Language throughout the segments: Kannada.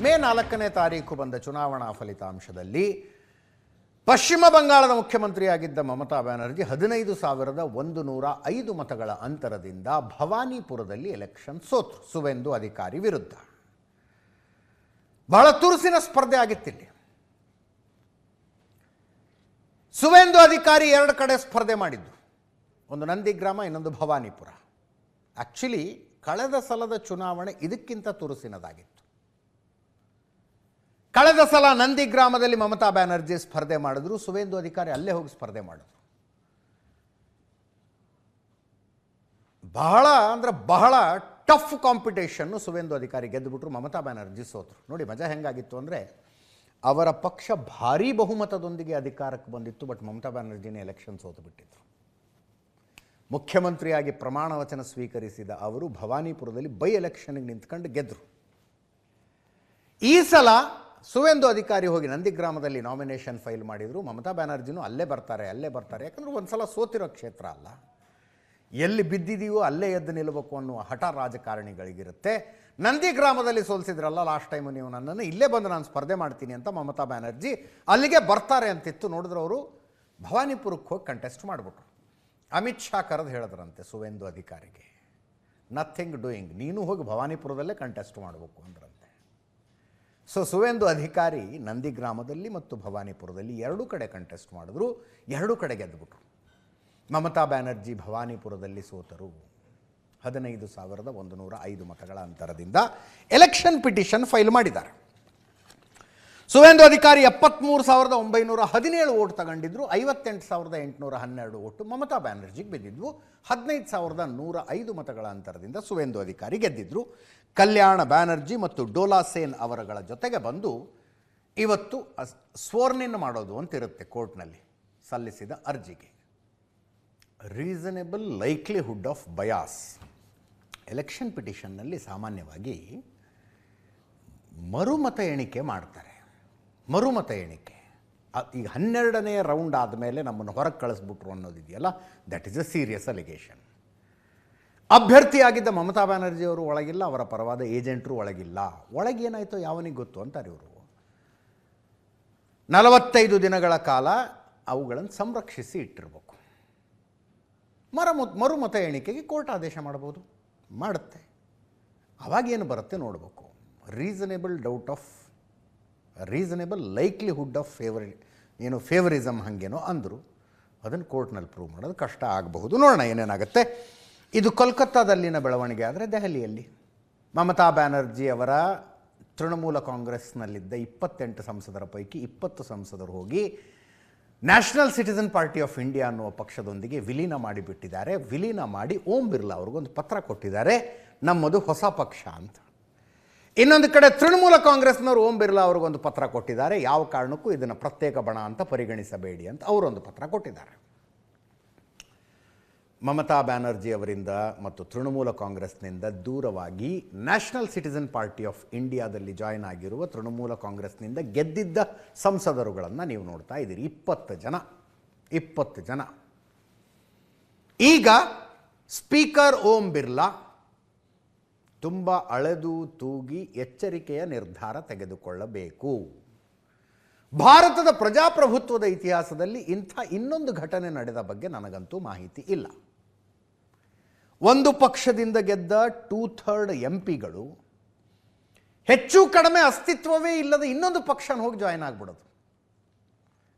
ಮೇ 4ನೇ ತಾರೀಕು ಬಂದ ಚುನಾವಣಾ ಫಲಿತಾಂಶದಲ್ಲಿ ಪಶ್ಚಿಮ ಬಂಗಾಳದ ಮುಖ್ಯಮಂತ್ರಿಯಾಗಿದ್ದ ಮಮತಾ ಬ್ಯಾನರ್ಜಿ 15,105 ಮತಗಳ ಅಂತರದಿಂದ ಭವಾನಿಪುರದಲ್ಲಿ ಎಲೆಕ್ಷನ್ ಸೋತರು ಸುವೇಂದು ಅಧಿಕಾರಿ ವಿರುದ್ಧ. ಬಹಳ ತುರುಸಿನ ಸ್ಪರ್ಧೆ ಆಗಿತ್ತಿಲ್ಲಿ. ಸುವೇಂದು ಅಧಿಕಾರಿ ಎರಡು ಕಡೆ ಸ್ಪರ್ಧೆ ಮಾಡಿದ್ದು, ಒಂದು ನಂದಿಗ್ರಾಮ, ಇನ್ನೊಂದು ಭವಾನಿಪುರ. ಆ್ಯಕ್ಚುಲಿ ಕಳೆದ ಸಲದ ಚುನಾವಣೆ ಇದಕ್ಕಿಂತ ತುರುಸಿನದಾಗಿತ್ತು. ಕಳೆದ ಸಲ ನಂದಿಗ್ರಾಮದಲ್ಲಿ ಮಮತಾ ಬ್ಯಾನರ್ಜಿ ಸ್ಪರ್ಧೆ ಮಾಡಿದ್ರು, ಸುವೇಂದು ಅಧಿಕಾರಿ ಅಲ್ಲೇ ಹೋಗಿ ಸ್ಪರ್ಧೆ ಮಾಡಿದ್ರು. ಬಹಳ ಟಫ್ ಕಾಂಪಿಟೇಷನ್ನು ಸುವೇಂದು ಅಧಿಕಾರಿ ಗೆದ್ದುಬಿಟ್ರು, ಮಮತಾ ಬ್ಯಾನರ್ಜಿ ಸೋತರು. ನೋಡಿ ಮಜಾ ಹೆಂಗಾಗಿತ್ತು ಅಂದರೆ, ಅವರ ಪಕ್ಷ ಭಾರೀ ಬಹುಮತದೊಂದಿಗೆ ಅಧಿಕಾರಕ್ಕೆ ಬಂದಿತ್ತು, ಬಟ್ ಮಮತಾ ಬ್ಯಾನರ್ಜಿನೇ ಎಲೆಕ್ಷನ್ ಸೋತು ಬಿಟ್ಟಿದ್ರು. ಮುಖ್ಯಮಂತ್ರಿಯಾಗಿ ಪ್ರಮಾಣ ವಚನ ಸ್ವೀಕರಿಸಿದ ಅವರು ಭವಾನಿಪುರದಲ್ಲಿ ಬೈ ಎಲೆಕ್ಷನ್ಗೆ ನಿಂತ್ಕೊಂಡು ಗೆದ್ದರು. ಈ ಸಲ ಸುವೇಂದು ಅಧಿಕಾರಿ ಹೋಗಿ ನಂದಿಗ್ರಾಮದಲ್ಲಿ ನಾಮಿನೇಷನ್ ಫೈಲ್ ಮಾಡಿದರು. ಮಮತಾ ಬ್ಯಾನರ್ಜಿನೂ ಅಲ್ಲೇ ಬರ್ತಾರೆ ಯಾಕಂದ್ರೆ ಒಂದು ಸಲ ಸೋತಿರೋ ಕ್ಷೇತ್ರ ಅಲ್ಲ, ಎಲ್ಲಿ ಬಿದ್ದಿದೆಯೋ ಅಲ್ಲೇ ಎದ್ದು ನಿಲ್ಲಬೇಕು ಅನ್ನುವ ಹಠ ರಾಜಕಾರಣಿಗಳಿಗಿರುತ್ತೆ. ನಂದಿಗ್ರಾಮದಲ್ಲಿ ಸೋಲಿಸಿದ್ರಲ್ಲ ಲಾಸ್ಟ್ ಟೈಮು ನೀವು ನನ್ನನ್ನು, ಇಲ್ಲೇ ಬಂದು ನಾನು ಸ್ಪರ್ಧೆ ಮಾಡ್ತೀನಿ ಅಂತ ಮಮತಾ ಬ್ಯಾನರ್ಜಿ ಅಲ್ಲಿಗೆ ಬರ್ತಾರೆ ಅಂತಿತ್ತು. ನೋಡಿದ್ರೆ ಅವರು ಭವಾನಿಪುರಕ್ಕೆ ಹೋಗಿ ಕಂಟೆಸ್ಟ್ ಮಾಡಿಬಿಟ್ರು. ಅಮಿತ್ ಶಾ ಕರೆದು ಹೇಳಿದ್ರಂತೆ ಸುವೇಂದು ಅಧಿಕಾರಿಗೆ, ನಥಿಂಗ್ ಡೂಯಿಂಗ್, ನೀನು ಹೋಗಿ ಭವಾನಿಪುರದಲ್ಲೇ ಕಂಟೆಸ್ಟ್ ಮಾಡಬೇಕು ಅಂದ್ರಂತೆ. ಸೊ ಸುವೇಂದು ಅಧಿಕಾರಿ ನಂದಿಗ್ರಾಮದಲ್ಲಿ ಮತ್ತು ಭವಾನಿಪುರದಲ್ಲಿ ಎರಡೂ ಕಡೆ ಕಂಟೆಸ್ಟ್ ಮಾಡಿದ್ರು, ಎರಡೂ ಕಡೆ ಗೆದ್ದುಬಿಟ್ರು. ಮಮತಾ ಬ್ಯಾನರ್ಜಿ ಭವಾನಿಪುರದಲ್ಲಿ ಸೋತರು. 15,105 ಮತಗಳ ಅಂತರದಿಂದ ಎಲೆಕ್ಷನ್ ಪಿಟಿಷನ್ ಫೈಲ್ ಮಾಡಿದ್ದಾರೆ. ಸುವೇಂದು ಅಧಿಕಾರಿ 73,917 ಓಟ್ ತಗೊಂಡಿದ್ರು, 58,812 ಓಟು ಮಮತಾ ಬ್ಯಾನರ್ಜಿಗೆ ಬಿದ್ದಿದ್ವು. 15,105 ಮತಗಳ ಅಂತರದಿಂದ ಸುವೇಂದು ಅಧಿಕಾರಿ ಗೆದ್ದಿದ್ರು. ಕಲ್ಯಾಣ ಬ್ಯಾನರ್ಜಿ ಮತ್ತು ಡೋಲಾ ಸೇನ್ ಅವರುಗಳ ಜೊತೆಗೆ ಬಂದು ಇವತ್ತು ಸ್ವರ್ನಿನ್ ಮಾಡೋದು ಅಂತಿರುತ್ತೆ ಕೋರ್ಟ್ನಲ್ಲಿ ಸಲ್ಲಿಸಿದ ಅರ್ಜಿಗೆ. Reasonable likelihood of bias. Election ಪಿಟಿಷನ್ನಲ್ಲಿ ಸಾಮಾನ್ಯವಾಗಿ ಮರುಮತ ಎಣಿಕೆ ಮಾಡ್ತಾರೆ. ಮರುಮತ ಎಣಿಕೆ ಈಗ 12ನೇ ರೌಂಡ್ ಆದಮೇಲೆ ನಮ್ಮನ್ನು ಹೊರಗೆ ಕಳಿಸ್ಬಿಟ್ರು ಅನ್ನೋದಿದೆಯಲ್ಲ, that is a serious allegation. ಅಭ್ಯರ್ಥಿಯಾಗಿದ್ದ ಮಮತಾ ಬ್ಯಾನರ್ಜಿ ಅವರು ಒಳಗಿಲ್ಲ, ಅವರ ಪರವಾದ ಏಜೆಂಟರು ಒಳಗಿಲ್ಲ. ಒಳಗೇನಾಯಿತೋ ಯಾವನಿಗೆ ಗೊತ್ತು ಅಂತಾರೆ ಇವರು. 45 ದಿನಗಳ ಕಾಲ ಅವುಗಳನ್ನು ಸಂರಕ್ಷಿಸಿ ಇಟ್ಟಿರಬೇಕು. ಮರುಮತ ಎಣಿಕೆಗೆ ಕೋರ್ಟ್ ಆದೇಶ ಮಾಡ್ಬೋದು, ಮಾಡುತ್ತೆ. ಅವಾಗೇನು ಬರುತ್ತೆ ನೋಡಬೇಕು. ರೀಸನೇಬಲ್ ಲೈಕ್ಲಿಹುಡ್ ಆಫ್ ಫೇವರಿಸಮ್ ಹಾಗೇನೋ ಅಂದರು. ಅದನ್ನು ಕೋರ್ಟ್ನಲ್ಲಿ ಪ್ರೂವ್ ಮಾಡೋದು ಕಷ್ಟ ಆಗಬಹುದು. ನೋಡೋಣ ಏನೇನಾಗುತ್ತೆ. ಇದು ಕೋಲ್ಕತ್ತಾದಲ್ಲಿನ ಬೆಳವಣಿಗೆ. ಆದರೆ ದೆಹಲಿಯಲ್ಲಿ ಮಮತಾ ಬ್ಯಾನರ್ಜಿ ಅವರ ತೃಣಮೂಲ ಕಾಂಗ್ರೆಸ್ನಲ್ಲಿದ್ದ 28 ಸಂಸದರ ಪೈಕಿ 20 ಸಂಸದರು ಹೋಗಿ national citizen party of India ಅನ್ನುವ ಪಕ್ಷದೊಂದಿಗೆ ವಿಲೀನ ಮಾಡಿಬಿಟ್ಟಿದ್ದಾರೆ. ವಿಲೀನ ಮಾಡಿ ಓಂ ಬಿರ್ಲಾ ಅವ್ರಿಗೊಂದು ಪತ್ರ ಕೊಟ್ಟಿದ್ದಾರೆ, ನಮ್ಮದು ಹೊಸ ಪಕ್ಷ ಅಂತ. ಇನ್ನೊಂದು ಕಡೆ ತೃಣಮೂಲ ಕಾಂಗ್ರೆಸ್ನವರು ಓಂ ಬಿರ್ಲಾ ಅವ್ರಿಗೊಂದು ಪತ್ರ ಕೊಟ್ಟಿದ್ದಾರೆ, ಯಾವ ಕಾರಣಕ್ಕೂ ಇದನ್ನು ಪ್ರತ್ಯೇಕ ಬಣ ಅಂತ ಪರಿಗಣಿಸಬೇಡಿ ಅಂತ ಅವರೊಂದು ಪತ್ರ ಕೊಟ್ಟಿದ್ದಾರೆ. ಮಮತಾ ಬ್ಯಾನರ್ಜಿ ಅವರಿಂದ ಮತ್ತು ತೃಣಮೂಲ ಕಾಂಗ್ರೆಸ್ನಿಂದ ದೂರವಾಗಿ ನ್ಯಾಷನಲ್ ಸಿಟಿಸನ್ ಪಾರ್ಟಿ ಆಫ್ ಇಂಡಿಯಾದಲ್ಲಿ ಜಾಯ್ನ್ ಆಗಿರುವ ತೃಣಮೂಲ ಕಾಂಗ್ರೆಸ್ನಿಂದ ಗೆದ್ದಿದ್ದ ಸಂಸದರುಗಳನ್ನು ನೀವು ನೋಡ್ತಾ ಇದ್ದೀರಿ. 20 ಜನ. ಈಗ ಸ್ಪೀಕರ್ ಓಂ ಬಿರ್ಲಾ ತುಂಬ ಅಳೆದು ತೂಗಿ ಎಚ್ಚರಿಕೆಯ ನಿರ್ಧಾರ ತೆಗೆದುಕೊಳ್ಳಬೇಕು. ಭಾರತದ ಪ್ರಜಾಪ್ರಭುತ್ವದ ಇತಿಹಾಸದಲ್ಲಿ ಇಂಥ ಇನ್ನೊಂದು ಘಟನೆ ನಡೆದ ಬಗ್ಗೆ ನನಗಂತೂ ಮಾಹಿತಿ ಇಲ್ಲ. ಒಂದು ಪಕ್ಷದಿಂದ ಗೆದ್ದ 2/3 MPಗಳು ಹೆಚ್ಚು ಕಡಿಮೆ ಅಸ್ತಿತ್ವವೇ ಇಲ್ಲದ ಇನ್ನೊಂದು ಪಕ್ಷನ ಹೋಗಿ ಜಾಯ್ನ್ ಆಗಿಬಿಡೋದು.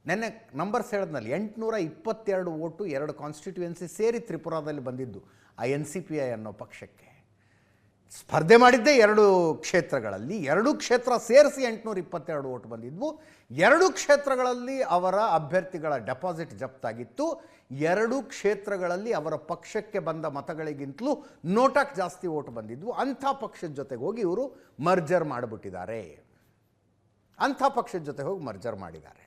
ನೆನ್ನೆ ನಂಬರ್ಸ್ ಹೇಳಿದ್ನಲ್ಲಿ 822 ಓಟು 2 ಕಾನ್ಸ್ಟಿಟ್ಯೂಯೆನ್ಸಿ ಸೇರಿ ತ್ರಿಪುರಾದಲ್ಲಿ ಬಂದಿದ್ದು ಆ NCPI ಅನ್ನೋ ಪಕ್ಷಕ್ಕೆ. ಸ್ಪರ್ಧೆ ಮಾಡಿದ್ದೇ 2 ಕ್ಷೇತ್ರಗಳಲ್ಲಿ, 2 ಕ್ಷೇತ್ರ ಸೇರಿಸಿ 822 ಓಟ್ ಬಂದಿದ್ವು. 2 ಕ್ಷೇತ್ರಗಳಲ್ಲಿ ಅವರ ಅಭ್ಯರ್ಥಿಗಳ ಡೆಪಾಸಿಟ್ ಜಪ್ತಾಗಿತ್ತು. 2 ಕ್ಷೇತ್ರಗಳಲ್ಲಿ ಅವರ ಪಕ್ಷಕ್ಕೆ ಬಂದ ಮತಗಳಿಗಿಂತಲೂ ನೋಟಾಕ್ಕೆ ಜಾಸ್ತಿ ಓಟ್ ಬಂದಿದ್ವು. ಅಂಥ ಪಕ್ಷದ ಜೊತೆಗೆ ಹೋಗಿ ಇವರು ಮರ್ಜರ್ ಮಾಡಿಬಿಟ್ಟಿದ್ದಾರೆ. ಮಾಡಿದ್ದಾರೆ.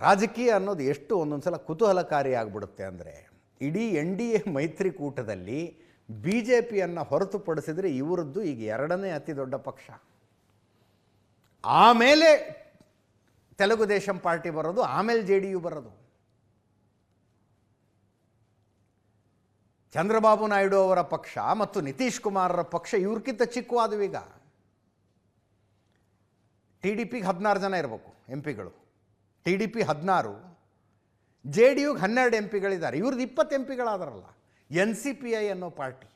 ರಾಜಕೀಯ ಅನ್ನೋದು ಎಷ್ಟು ಒಂದೊಂದು ಸಲ ಕುತೂಹಲಕಾರಿ ಆಗಿಬಿಡುತ್ತೆ ಅಂದರೆ, ಇಡೀ NDA ಮೈತ್ರಿಕೂಟದಲ್ಲಿ BJPಯನ್ನು ಹೊರತುಪಡಿಸಿದರೆ ಇವರದ್ದು ಈಗ 2ನೇ ಅತಿ ದೊಡ್ಡ ಪಕ್ಷ. ಆಮೇಲೆ ತೆಲುಗು ದೇಶಂ ಪಾರ್ಟಿ ಬರೋದು, ಆಮೇಲೆ JDU ಬರೋದು. ಚಂದ್ರಬಾಬು ನಾಯ್ಡು ಅವರ ಪಕ್ಷ ಮತ್ತು ನಿತೀಶ್ ಕುಮಾರರ ಪಕ್ಷ ಇವ್ರಿಗಿಂತ ಚಿಕ್ಕವಾದವು. ಈಗ ಟಿ ಡಿ ಪಿಗೆ 16 ಜನ ಇರಬೇಕು ಎಂ ಪಿಗಳು, T D P 16, J D ಯುಗೆ 12 ಎಂ ಪಿಗಳಿದ್ದಾರೆ. ಇವ್ರದ್ದು 20 ಎಂ ಪಿಗಳಾದರಲ್ಲ. NCPI ಅನ್ನೋ ಪಾರ್ಟಿ.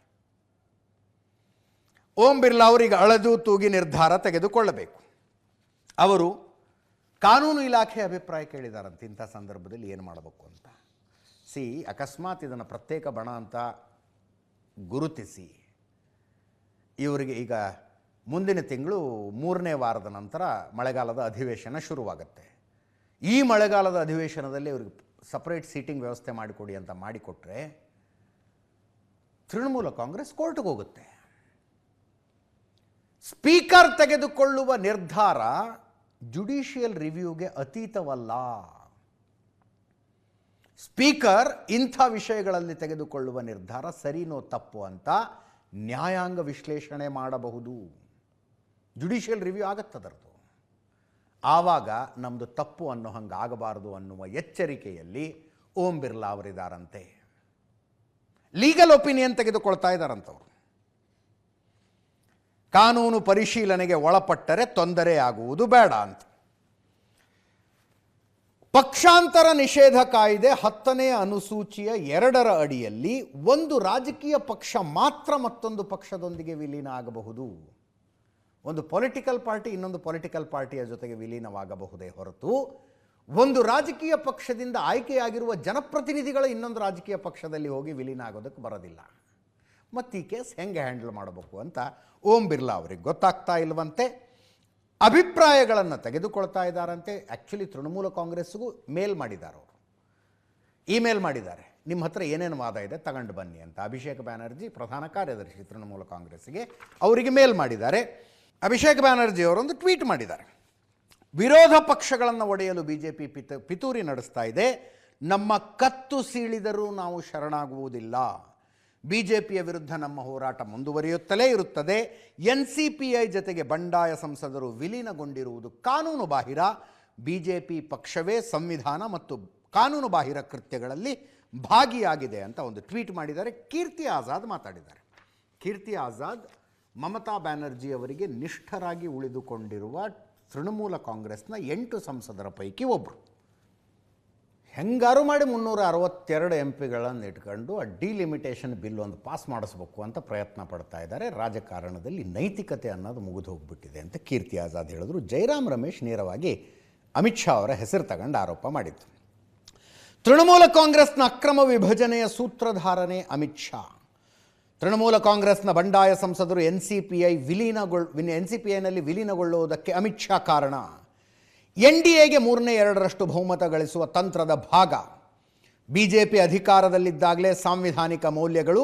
ಓಂ ಬಿರ್ಲಾ ಅವರಿಗೆ ಅಳೆದು ತೂಗಿ ನಿರ್ಧಾರ ತೆಗೆದುಕೊಳ್ಳಬೇಕು. ಅವರು ಕಾನೂನು ಇಲಾಖೆ ಅಭಿಪ್ರಾಯ ಕೇಳಿದಾರಂತೆ ಇಂಥ ಸಂದರ್ಭದಲ್ಲಿ ಏನು ಮಾಡಬೇಕು ಅಂತ. ಅಕಸ್ಮಾತ್ ಇದನ್ನು ಪ್ರತ್ಯೇಕ ಬಣ ಅಂತ ಗುರುತಿಸಿ ಇವರಿಗೆ ಈಗ ಮುಂದಿನ ತಿಂಗಳು 3ನೇ ವಾರದ ನಂತರ ಮಳೆಗಾಲದ ಅಧಿವೇಶನ ಶುರುವಾಗುತ್ತೆ. ಈ ಮಳೆಗಾಲದ ಅಧಿವೇಶನದಲ್ಲಿ ಇವರಿಗೆ ಸಪರೇಟ್ ಸೀಟಿಂಗ್ ವ್ಯವಸ್ಥೆ ಮಾಡಿಕೊಡಿ ಅಂತ ಮಾಡಿಕೊಟ್ರೆ ತೃಣಮೂಲ ಕಾಂಗ್ರೆಸ್ ಕೋರ್ಟ್ಗೆ ಹೋಗುತ್ತೆ. ಸ್ಪೀಕರ್ ತೆಗೆದುಕೊಳ್ಳುವ ನಿರ್ಧಾರ ಜುಡಿಷಿಯಲ್ ರಿವ್ಯೂಗೆ ಅತೀತವಲ್ಲ. ಸ್ಪೀಕರ್ ಇಂಥ ವಿಷಯಗಳಲ್ಲಿ ತೆಗೆದುಕೊಳ್ಳುವ ನಿರ್ಧಾರ ಸರಿನೋ ತಪ್ಪು ಅಂತ ನ್ಯಾಯಾಂಗ ವಿಶ್ಲೇಷಣೆ ಮಾಡಬಹುದು. ಜುಡಿಷಿಯಲ್ ರಿವ್ಯೂ ಆಗತ್ತದರದು. ಆವಾಗ ನಮ್ಮದು ತಪ್ಪು ಅನ್ನೋ ಹಂಗೆ ಆಗಬಾರದು ಅನ್ನುವ ಎಚ್ಚರಿಕೆಯಲ್ಲಿ ಓಂ ಬಿರ್ಲಾ ಅವರಿದ್ದಾರಂತೆ. ಲೀಗಲ್ ಒಪಿನಿಯನ್ ತೆಗೆದುಕೊಳ್ತಾ ಇದ್ದಾರಂತವರು. ಕಾನೂನು ಪರಿಶೀಲನೆಗೆ ಒಳಪಟ್ಟರೆ ತೊಂದರೆ ಆಗುವುದು ಬೇಡ ಅಂತ. ಪಕ್ಷಾಂತರ ನಿಷೇಧ ಕಾಯ್ದೆ 10ನೇ ಅನುಸೂಚಿಯ 2ರ ಅಡಿಯಲ್ಲಿ ಒಂದು ರಾಜಕೀಯ ಪಕ್ಷ ಮಾತ್ರ ಮತ್ತೊಂದು ಪಕ್ಷದೊಂದಿಗೆ ವಿಲೀನ ಆಗಬಹುದು. ಒಂದು ಪೊಲಿಟಿಕಲ್ ಪಾರ್ಟಿ ಇನ್ನೊಂದು ಪೊಲಿಟಿಕಲ್ ಪಾರ್ಟಿಯ ಜೊತೆಗೆ ವಿಲೀನವಾಗಬಹುದೇ ಹೊರತು ಒಂದು ರಾಜಕೀಯ ಪಕ್ಷದಿಂದ ಆಯ್ಕೆಯಾಗಿರುವ ಜನಪ್ರತಿನಿಧಿಗಳು ಇನ್ನೊಂದು ರಾಜಕೀಯ ಪಕ್ಷದಲ್ಲಿ ಹೋಗಿ ವಿಲೀನ ಆಗೋದಕ್ಕೆ ಬರೋದಿಲ್ಲ. ಮತ್ತು ಈ ಕೇಸ್ ಹೆಂಗೆ ಹ್ಯಾಂಡಲ್ ಮಾಡಬೇಕು ಅಂತ ಓಂ ಬಿರ್ಲಾ ಅವರಿಗೆ ಗೊತ್ತಾಗ್ತಾ ಇಲ್ವಂತೆ. ಅಭಿಪ್ರಾಯಗಳನ್ನು ತೆಗೆದುಕೊಳ್ತಾ ಇದ್ದಾರಂತೆ. ಆ್ಯಕ್ಚುಲಿ ತೃಣಮೂಲ ಕಾಂಗ್ರೆಸ್ಗೂ ಮೇಲ್ ಮಾಡಿದ್ದಾರೆ. ಅವರು ಇಮೇಲ್ ಮಾಡಿದ್ದಾರೆ, ನಿಮ್ಮ ಹತ್ರ ಏನೇನು ವಾದ ಇದೆ ತಗೊಂಡು ಬನ್ನಿ ಅಂತ. ಅಭಿಷೇಕ್ ಬ್ಯಾನರ್ಜಿ ಪ್ರಧಾನ ಕಾರ್ಯದರ್ಶಿ ತೃಣಮೂಲ ಕಾಂಗ್ರೆಸ್ಗೆ ಅವರಿಗೆ ಮೇಲ್ ಮಾಡಿದ್ದಾರೆ. ಅಭಿಷೇಕ್ ಬ್ಯಾನರ್ಜಿ ಅವರೊಂದು ಟ್ವೀಟ್ ಮಾಡಿದ್ದಾರೆ. ವಿರೋಧ ಪಕ್ಷಗಳನ್ನು ಒಡೆಯಲು BJP ಪಿತೂರಿ ನಡೆಸ್ತಾ ಇದೆ. ನಮ್ಮ ಕತ್ತು ಸೀಳಿದರೂ ನಾವು ಶರಣಾಗುವುದಿಲ್ಲ. BJPಯ ವಿರುದ್ಧ ನಮ್ಮ ಹೋರಾಟ ಮುಂದುವರಿಯುತ್ತಲೇ ಇರುತ್ತದೆ. NCPI ಜೊತೆಗೆ ಬಂಡಾಯ ಸಂಸದರು ವಿಲೀನಗೊಂಡಿರುವುದು ಕಾನೂನು ಬಾಹಿರ. BJP ಪಕ್ಷವೇ ಸಂವಿಧಾನ ಮತ್ತು ಕಾನೂನು ಬಾಹಿರ ಕೃತ್ಯಗಳಲ್ಲಿ ಭಾಗಿಯಾಗಿದೆ ಅಂತ ಒಂದು ಟ್ವೀಟ್ ಮಾಡಿದ್ದಾರೆ. ಕೀರ್ತಿ ಆಜಾದ್ ಮಾತಾಡಿದ್ದಾರೆ. ಕೀರ್ತಿ ಆಜಾದ್ ಮಮತಾ ಬ್ಯಾನರ್ಜಿ ಅವರಿಗೆ ನಿಷ್ಠರಾಗಿ ಉಳಿದುಕೊಂಡಿರುವ ತೃಣಮೂಲ ಕಾಂಗ್ರೆಸ್ನ 8 ಸಂಸದರ ಪೈಕಿ ಒಬ್ಬರು. ಹೆಂಗಾರು ಮಾಡಿ 362 ಎಂ ಪಿಗಳನ್ನು ಇಟ್ಕೊಂಡು ಆ ಡಿಲಿಮಿಟೇಷನ್ ಬಿಲ್ ಒಂದು ಪಾಸ್ ಮಾಡಿಸ್ಬೇಕು ಅಂತ ಪ್ರಯತ್ನ ಪಡ್ತಾ ಇದ್ದಾರೆ. ರಾಜಕಾರಣದಲ್ಲಿ ನೈತಿಕತೆ ಅನ್ನೋದು ಮುಗಿದು ಹೋಗ್ಬಿಟ್ಟಿದೆ ಅಂತ ಕೀರ್ತಿ ಆಜಾದ್ ಹೇಳಿದ್ರು. ಜೈರಾಮ್ ರಮೇಶ್ ನೇರವಾಗಿ ಅಮಿತ್ ಶಾ ಅವರ ಹೆಸರು ತಗೊಂಡು ಆರೋಪ ಮಾಡಿತ್ತು. ತೃಣಮೂಲ ಕಾಂಗ್ರೆಸ್ನ ಅಕ್ರಮ ವಿಭಜನೆಯ ಸೂತ್ರಧಾರನೆ ಅಮಿತ್ ಶಾ. ತೃಣಮೂಲ ಕಾಂಗ್ರೆಸ್ನ ಬಂಡಾಯ ಸಂಸದರು NCPIನಲ್ಲಿ ವಿಲೀನಗೊಳ್ಳುವುದಕ್ಕೆ ಅಮಿತ್ ಶಾ ಕಾರಣ. NDAಗೆ 3/2 ಬಹುಮತ ಗಳಿಸುವ ತಂತ್ರದ ಭಾಗ. BJP ಅಧಿಕಾರದಲ್ಲಿದ್ದಾಗಲೇ ಸಾಂವಿಧಾನಿಕ ಮೌಲ್ಯಗಳು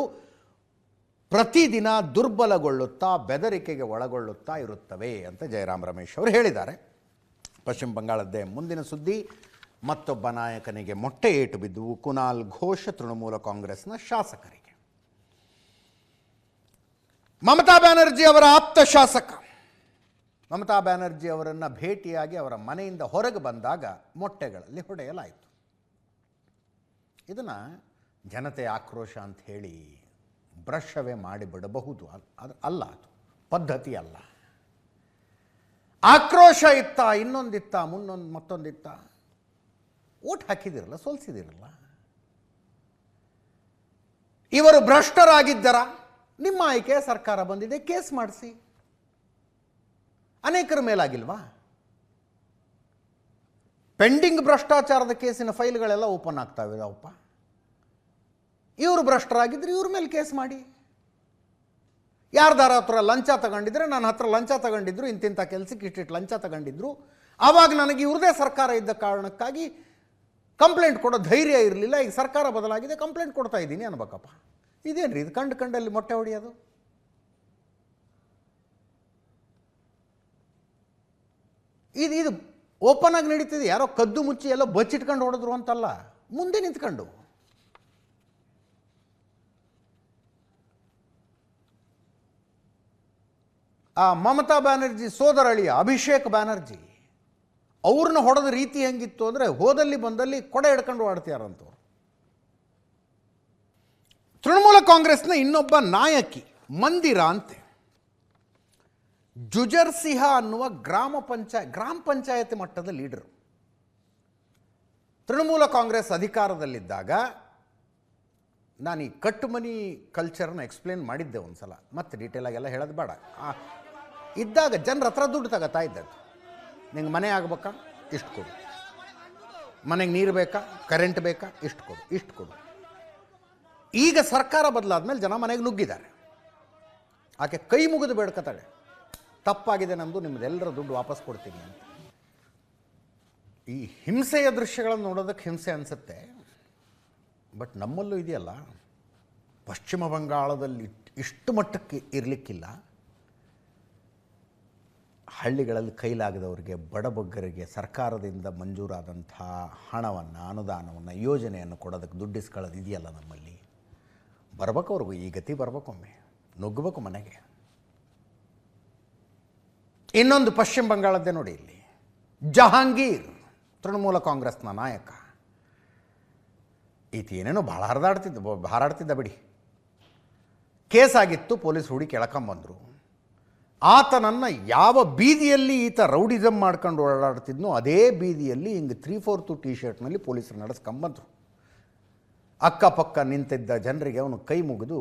ಪ್ರತಿದಿನ ದುರ್ಬಲಗೊಳ್ಳುತ್ತಾ ಬೆದರಿಕೆಗೆ ಒಳಗೊಳ್ಳುತ್ತಾ ಇರುತ್ತವೆ ಅಂತ ಜಯರಾಮ್ ರಮೇಶ್ ಅವರು ಹೇಳಿದ್ದಾರೆ. ಪಶ್ಚಿಮ ಬಂಗಾಳದ್ದೇ ಮುಂದಿನ ಸುದ್ದಿ. ಮತ್ತೊಬ್ಬ ನಾಯಕನಿಗೆ ಮೊಟ್ಟೆ ಏಟು ಬಿದ್ದು ಕುನಾಲ್ ಘೋಷ್ ತೃಣಮೂಲ ಕಾಂಗ್ರೆಸ್ನ ಶಾಸಕರಿಗೆ. ಮಮತಾ ಬ್ಯಾನರ್ಜಿ ಅವರ ಆಪ್ತ ಶಾಸಕ ಮಮತಾ ಬ್ಯಾನರ್ಜಿ ಅವರನ್ನು ಭೇಟಿಯಾಗಿ ಅವರ ಮನೆಯಿಂದ ಹೊರಗೆ ಬಂದಾಗ ಮೊಟ್ಟೆಗಳಲ್ಲಿ ಹೊಡೆಯಲಾಯಿತು. ಇದನ್ನು ಜನತೆ ಆಕ್ರೋಶ ಅಂತ ಹೇಳಿ ಬ್ರಷವೇ ಮಾಡಿಬಿಡಬಹುದು. ಅಲ್ಲ, ಅದು ಪದ್ಧತಿ ಅಲ್ಲ. ಆಕ್ರೋಶ ಇತ್ತ, ಇನ್ನೊಂದಿತ್ತ, ಮತ್ತೊಂದಿತ್ತ. ಓಟ್ ಹಾಕಿದಿರಲ್ಲ, ಸೋಲಿಸಿದಿರಲ್ಲ. ಇವರು ಭ್ರಷ್ಟರಾಗಿದ್ದರ ನಿಮ್ಮ ಆಯ್ಕೆ ಸರ್ಕಾರ ಬಂದಿದೆ, ಕೇಸ್ ಮಾಡಿಸಿ. ಅನೇಕರ ಮೇಲಾಗಿಲ್ವಾ? ಪೆಂಡಿಂಗ್ ಭ್ರಷ್ಟಾಚಾರದ ಕೇಸಿನ ಫೈಲ್ಗಳೆಲ್ಲ ಓಪನ್ ಆಗ್ತಾವಿದಾವಪ್ಪ. ಇವರು ಭ್ರಷ್ಟರಾಗಿದ್ದರೆ ಇವ್ರ ಮೇಲೆ ಕೇಸ್ ಮಾಡಿ. ಯಾರ್ದಾರ ಹತ್ರ ಲಂಚ ತಗೊಂಡಿದ್ರೆ, ನನ್ನ ಹತ್ರ ಲಂಚ ತಗೊಂಡಿದ್ರು, ಇಂತಿಂಥ ಕೆಲಸಕ್ಕೆ ಇಷ್ಟಿಟ್ಟು ಲಂಚ ತಗೊಂಡಿದ್ರು, ಆವಾಗ ನನಗೆ ಇವ್ರದೇ ಸರ್ಕಾರ ಇದ್ದ ಕಾರಣಕ್ಕಾಗಿ ಕಂಪ್ಲೇಂಟ್ ಕೊಡೋ ಧೈರ್ಯ ಇರಲಿಲ್ಲ. ಈಗ ಸರ್ಕಾರ ಬದಲಾಗಿದೆ, ಕಂಪ್ಲೇಂಟ್ ಕೊಡ್ತಾ ಇದ್ದೀನಿ ಅನ್ಬೇಕಪ್ಪ. ಇದೇನ್ರಿ ಇದು? ಕಂಡಲ್ಲಿ ಮೊಟ್ಟೆ ಹೊಡೆಯೋದು. ಇದು ಓಪನ್ ಆಗಿ ನಡೀತಿದೆ. ಯಾರೋ ಕದ್ದು ಮುಚ್ಚಿ ಎಲ್ಲೋ ಬಚ್ಚಿಟ್ಕೊಂಡು ಹೊಡೆದ್ರು ಅಂತಲ್ಲ, ಮುಂದೆ ನಿಂತ್ಕೊಂಡು. ಆ ಮಮತಾ ಬ್ಯಾನರ್ಜಿ ಸೋದರಳಿಯ ಅಭಿಷೇಕ್ ಬ್ಯಾನರ್ಜಿ ಅವ್ರನ್ನ ಹೊಡೆದ ರೀತಿ ಹೆಂಗಿತ್ತು ಅಂದರೆ, ಹೋದಲ್ಲಿ ಬಂದಲ್ಲಿ ಕೊಡೆ ಹಿಡ್ಕೊಂಡು ಆಡ್ತೀಯಾರಂತವ್ರು. ತೃಣಮೂಲ ಕಾಂಗ್ರೆಸ್ನ ಇನ್ನೊಬ್ಬ ನಾಯಕಿ ಮಂದಿರಾ ಅಂತೆ, ಜುಜರ್ಸಿಂಹ ಅನ್ನುವ ಗ್ರಾಮ ಪಂಚಾಯತ್ ಮಟ್ಟದ ಲೀಡರು. ತೃಣಮೂಲ ಕಾಂಗ್ರೆಸ್ ಅಧಿಕಾರದಲ್ಲಿದ್ದಾಗ ನಾನು ಈ ಕಟ್ಟುಮನಿ ಕಲ್ಚರ್ನ ಎಕ್ಸ್ಪ್ಲೇನ್ ಮಾಡಿದ್ದೆ ಒಂದು ಸಲ, ಮತ್ತೆ ಡೀಟೇಲಾಗೆಲ್ಲ ಹೇಳೋದು ಬೇಡ. ಇದ್ದಾಗ ಜನರ ಹತ್ರ ದುಡ್ಡು ತಗೋತಾ ಇದ್ದದ್ದು. ನಿಂಗೆ ಮನೆ ಆಗ್ಬೇಕಾ, ಇಷ್ಟು ಕೊಡು. ಮನೆಗೆ ನೀರು ಬೇಕಾ, ಕರೆಂಟ್ ಬೇಕಾ, ಇಷ್ಟು ಕೊಡು, ಇಷ್ಟು ಕೊಡು. ಈಗ ಸರ್ಕಾರ ಬದಲಾದ ಮೇಲೆ ಜನ ಮನೆಗೆ ನುಗ್ಗಿದ್ದಾರೆ. ಆಕೆ ಕೈ ಮುಗಿದು ಬೇಡ್ಕೊತಾಳೆ, ತಪ್ಪಾಗಿದೆ ನಮ್ಮದು, ನಿಮ್ಮದೆಲ್ಲರ ದುಡ್ಡು ವಾಪಸ್ ಕೊಡ್ತೀನಿ ಅಂತ. ಈ ಹಿಂಸೆಯ ದೃಶ್ಯಗಳನ್ನು ನೋಡೋದಕ್ಕೆ ಹಿಂಸೆ ಅನಿಸುತ್ತೆ, ಬಟ್ ನಮ್ಮಲ್ಲೂ ಇದೆಯಲ್ಲ. ಪಶ್ಚಿಮ ಬಂಗಾಳದಲ್ಲಿ ಇಷ್ಟು ಮಟ್ಟಕ್ಕೆ ಇರಲಿಕ್ಕಿಲ್ಲ. ಹಳ್ಳಿಗಳಲ್ಲಿ ಕೈಲಾಗದವರಿಗೆ, ಬಡಬಗ್ಗರಿಗೆ ಸರ್ಕಾರದಿಂದ ಮಂಜೂರಾದಂಥ ಹಣವನ್ನು, ಅನುದಾನವನ್ನು, ಯೋಜನೆಯನ್ನು ಕೊಡೋದಕ್ಕೆ ದುಡ್ಡಿಸ್ಕೊಳ್ಳೋದು ಇದೆಯಲ್ಲ ನಮ್ಮಲ್ಲಿ. ಬರ್ಬೇಕು ಅವ್ರಿಗೂ ಈ ಗತಿ, ಬರ್ಬೇಕೊಮ್ಮೆ ನುಗ್ಗಬೇಕು ಮನೆಗೆ. ಇನ್ನೊಂದು ಪಶ್ಚಿಮ ಬಂಗಾಳದ್ದೇ ನೋಡಿ, ಇಲ್ಲಿ ಜಹಾಂಗೀರ್, ತೃಣಮೂಲ ಕಾಂಗ್ರೆಸ್ನ ನಾಯಕ. ಈತ ಏನೇನೋ ಭಾಳ ಹಾರಾಡ್ತಿದ್ದ ಬಿಡಿ. ಕೇಸಾಗಿತ್ತು, ಪೊಲೀಸ್ ಹುಡುಕಿ ಎಳ್ಕೊಂಬಂದರು. ಆತನನ್ನು ಯಾವ ಬೀದಿಯಲ್ಲಿ ಈತ ರೌಡಿಸಮ್ ಮಾಡ್ಕೊಂಡು ಓಡಾಡ್ತಿದ್ನೋ ಅದೇ ಬೀದಿಯಲ್ಲಿ ಹಿಂಗೆ 3/4 ಟಿ ಶರ್ಟ್ನಲ್ಲಿ ಪೊಲೀಸರು ನಡೆಸ್ಕೊಂಬಂದರು. ಅಕ್ಕಪಕ್ಕ ನಿಂತಿದ್ದ ಜನರಿಗೆ ಅವನು ಕೈ ಮುಗಿದು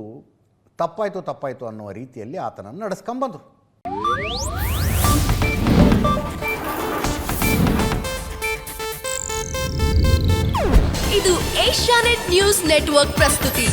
ತಪ್ಪಾಯಿತು ಅನ್ನುವ ರೀತಿಯಲ್ಲಿ ಆತನನ್ನು ನಡೆಸ್ಕೊಂಬಂದರು. ಇದು ಏಷ್ಯಾನೆಟ್ ನ್ಯೂಸ್ ನೆಟ್ವರ್ಕ್ ಪ್ರಸ್ತುತಿ.